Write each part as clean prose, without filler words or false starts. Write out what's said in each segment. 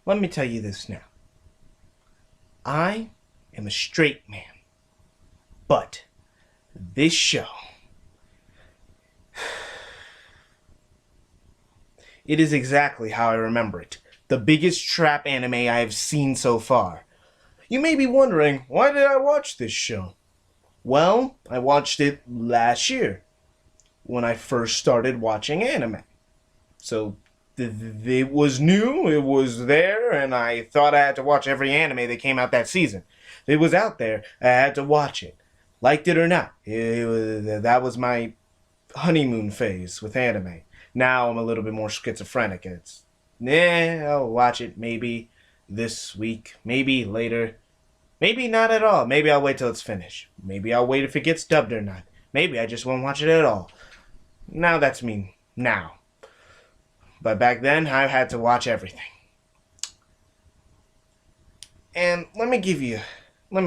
let me tell you this now. I am a straight man. But this show, it is exactly how I remember it. The biggest trap anime I have seen so far. You may be wondering, why did I watch this show? Well, I watched it last year when I first started watching anime. So it was new, it was there, and I thought I had to watch every anime that came out that season. It was out there, I had to watch it. Liked it or not. That was my honeymoon phase with anime. Now I'm a little bit more schizophrenic. I'll watch it maybe this week, maybe later. Maybe not at all. Maybe I'll wait till it's finished. Maybe I'll wait if it gets dubbed or not. Maybe I just won't watch it at all. Now that's me. Now. But back then, I had to watch everything. And let me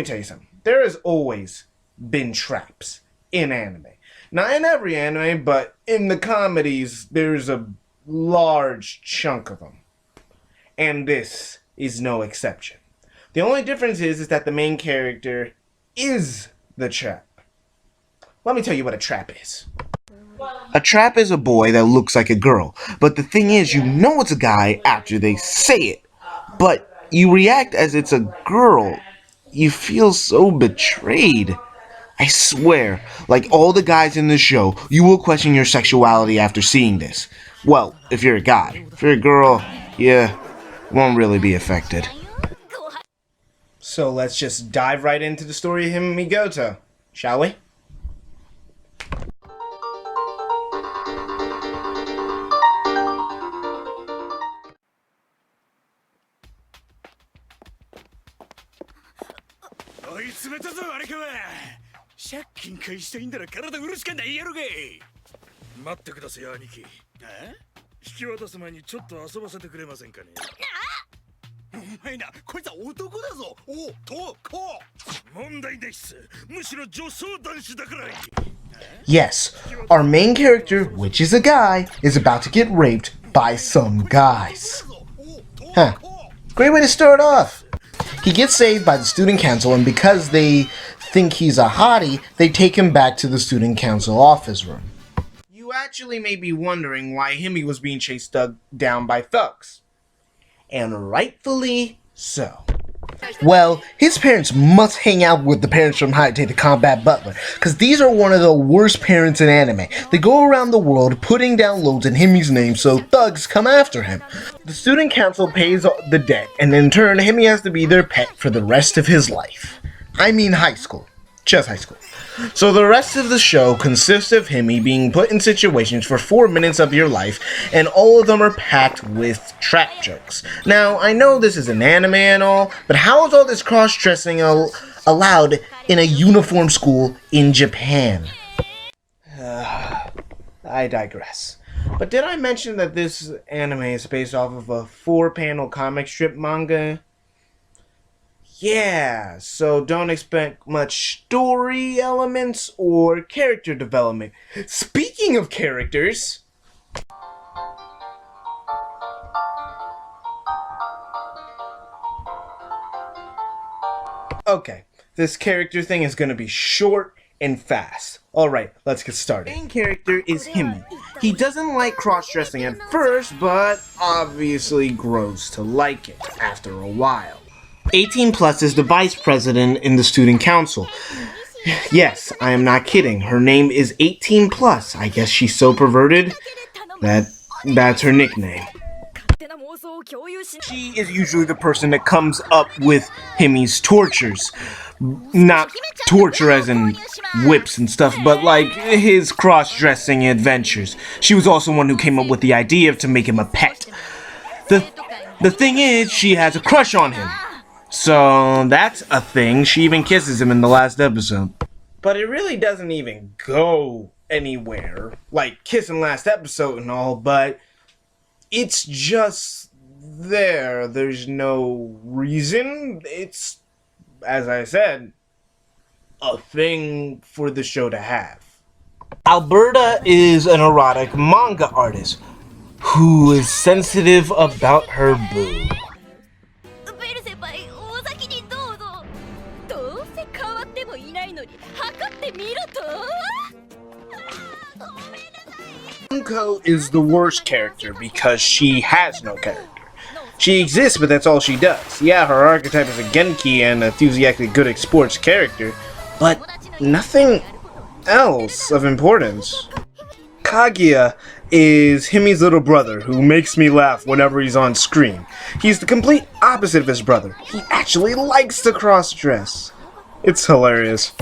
tell you something. There has always been traps in anime. Not in every anime, but in the comedies, there's a large chunk of them. And this is no exception. The only difference is that the main character is the trap. Let me tell you what a trap is. A trap is a boy that looks like a girl, but the thing is, you know it's a guy after they say it. But you react as it's a girl. You feel so betrayed. I swear, like all the guys in this show, you will question your sexuality after seeing this. Well, if you're a guy. If you're a girl, yeah, won't really be affected. So let's just dive right into the story of Himegoto, shall we? Yes, our main character, which is a guy, is about to get raped by some guys. Huh. Great way to start off. He gets saved by the student council, and because they think he's a hottie, they take him back to the student council office room. You actually may be wondering why Himi was being chased down by thugs. And rightfully so. Well, his parents must hang out with the parents from Hayate the Combat Butler, because these are one of the worst parents in anime. They go around the world putting down loads in Himi's name so thugs come after him. The student council pays the debt, and in turn, Himi has to be their pet for the rest of his life. I mean high school. Just high school. So the rest of the show consists of Himi being put in situations for 4 minutes of your life, and all of them are packed with trap jokes. Now, I know this is an anime and all, but how is all this cross-dressing allowed in a uniform school in Japan? I digress. But did I mention that this anime is based off of a 4-panel comic strip manga? Yeah, so don't expect much story elements or character development. Speaking of characters... Okay, this character thing is gonna be short and fast. Alright, let's get started. The main character is Himi. He doesn't like cross-dressing at first, but obviously grows to like it after a while. 18 Plus is the vice president in the student council. Yes, I am not kidding. Her name is 18 Plus. I guess she's so perverted that's her nickname. She is usually the person that comes up with Himi's tortures. Not torture as in whips and stuff, but like his cross-dressing adventures. She was also one who came up with the idea to make him a pet. The thing is, she has a crush on him. So that's a thing. She even kisses him in the last episode. But it really doesn't even go anywhere. Like kissing last episode and all, but it's just there. There's no reason. It's, as I said, a thing for the show to have. Alberta is an erotic manga artist who is sensitive about her boob. Himegoto is the worst character because she has no character. She exists, but that's all she does. Yeah, her archetype is a Genki and enthusiastically good at sports character, but nothing else of importance. Kaguya is Himi's little brother who makes me laugh whenever he's on screen. He's the complete opposite of his brother. He actually likes to cross-dress. It's hilarious.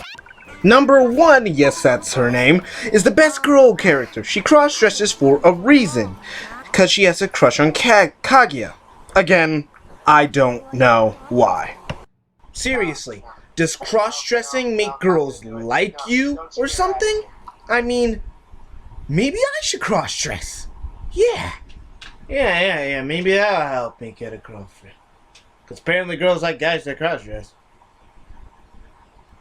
Number 1, yes that's her name, is the best girl character. She cross-dresses for a reason. Because she has a crush on Kaguya. Again, I don't know why. Seriously, does cross-dressing make girls like you or something? I mean, maybe I should cross-dress. Yeah, maybe that'll help me get a girlfriend. Because apparently girls like guys that cross-dress.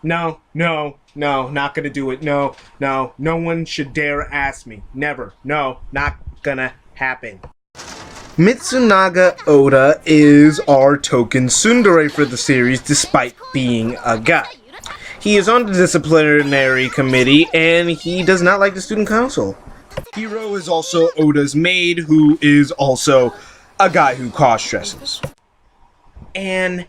No, not gonna do it. No one should dare ask me. Never. No, not gonna happen. Mitsunaga Oda is our token tsundere for the series despite being a guy. He is on the disciplinary committee and he does not like the student council. Hiro is also Oda's maid, who is also a guy who cross-dresses. And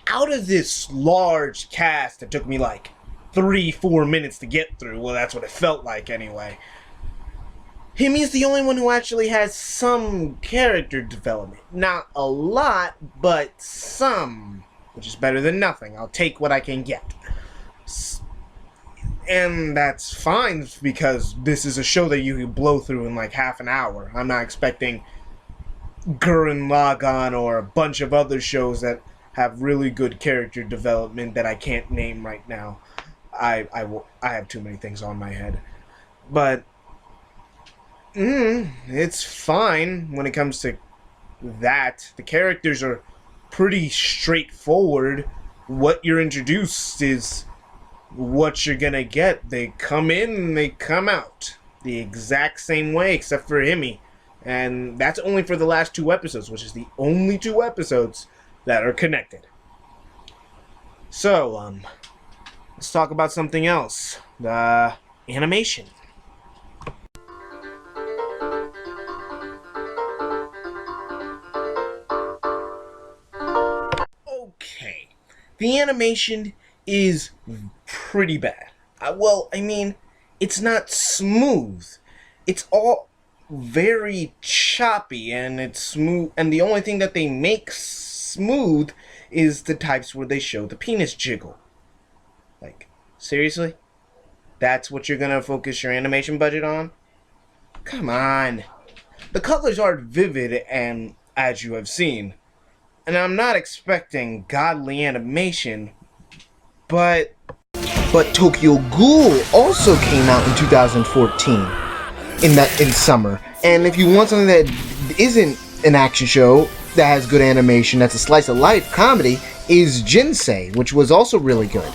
out of this large cast that took me like 3-4 minutes to get through, well that's what it felt like anyway, Himi's the only one who actually has some character development. Not a lot, but some. Which is better than nothing. I'll take what I can get. And that's fine, because this is a show that you can blow through in like half an hour. I'm not expecting Gurren Lagann or a bunch of other shows that have really good character development that I can't name right now. I have too many things on my head. But it's fine when it comes to that. The characters are pretty straightforward. What you're introduced is what you're gonna get. They come in and they come out the exact same way, except for Himi. And that's only for the last 2 episodes, which is the only 2 episodes that are connected. So, let's talk about something else. The animation. Okay, the animation is pretty bad. Well, I mean, it's not smooth. It's all very choppy, and it's smooth. And the only thing that they make smooth is the types where they show the penis jiggle. Like, seriously? That's what you're gonna focus your animation budget on? Come on. The colors are vivid, and as you have seen. And I'm not expecting godly animation, but Tokyo Ghoul also came out in 2014 in summer. And if you want something that isn't an action show that has good animation, that's a slice of life comedy, is Jinsei, which was also really good.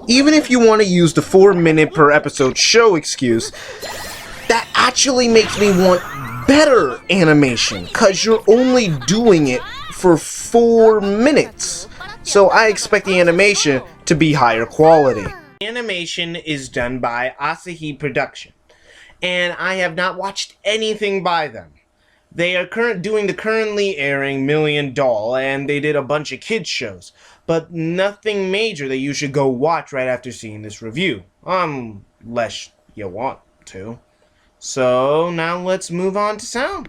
Even if you want to use the 4-minute per episode show excuse, that actually makes me want better animation, cause you're only doing it for 4 minutes. So I expect the animation to be higher quality. The animation is done by Asahi Production, and I have not watched anything by them. They are doing the currently airing Million Doll, and they did a bunch of kids shows, but nothing major that you should go watch right after seeing this review, unless you want to. So now let's move on to sound.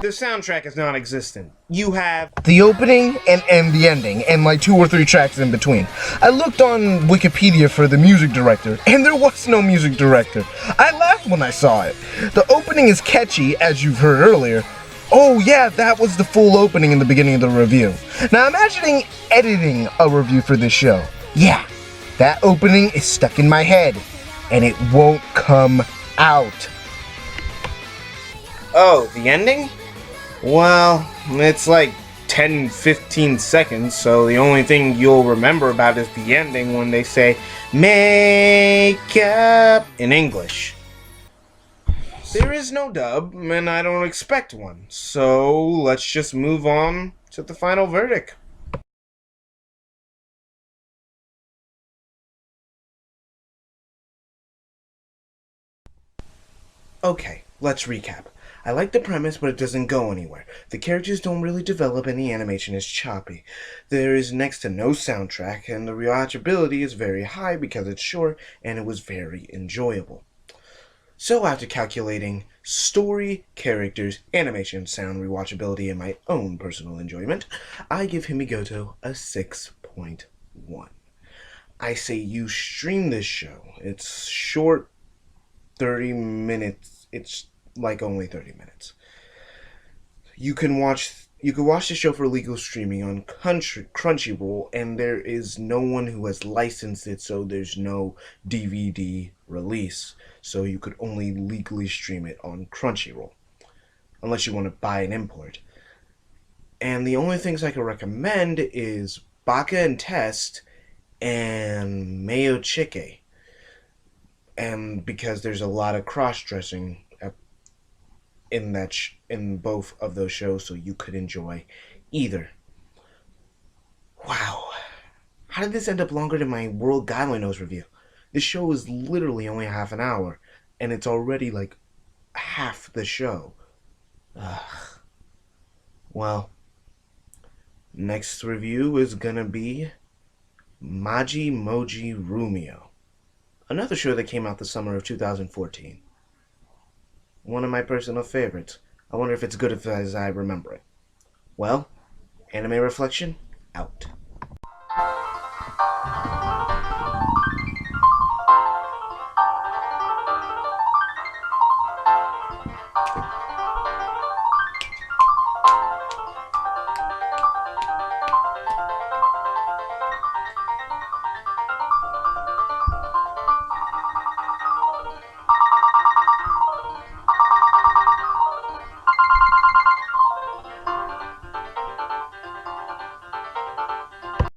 The soundtrack is non-existent. You have the opening and the ending, and like 2 or 3 tracks in between. I looked on Wikipedia for the music director, and there was no music director. I laughed when I saw it. The opening is catchy, as you've heard earlier. Oh yeah, that was the full opening in the beginning of the review. Now imagining editing a review for this show. Yeah, that opening is stuck in my head, and it won't come out. Oh, the ending? Well, it's like 10-15 seconds, so the only thing you'll remember about is the ending when they say, "Make up" in English. There is no dub, and I don't expect one, so let's just move on to the final verdict. Okay, let's recap. I like the premise, but it doesn't go anywhere. The characters don't really develop, and the animation is choppy. There is next to no soundtrack, and the rewatchability is very high because it's short, and it was very enjoyable. So, after calculating story, characters, animation, sound, rewatchability, and my own personal enjoyment, I give Himegoto a 6.1. I say you stream this show. It's short, 30 minutes. It's like only 30 minutes. You can watch the show for legal streaming on Crunchyroll, and there is no one who has licensed it, so there's no DVD release. So you could only legally stream it on Crunchyroll, unless you want to buy an import. And the only things I can recommend is Baka and Test and Mayo Chike, and because there's a lot of cross dressing in both of those shows, so you could enjoy either. Wow, how did this end up longer than my World Guideline Nose review? This show is literally only half an hour, and it's already like half the show. Ugh. Well, next review is gonna be Maji Moji Rumio, another show that came out the summer of 2014. One of my personal favorites. I wonder if it's good as I remember it. Well, Anime Reflection, out.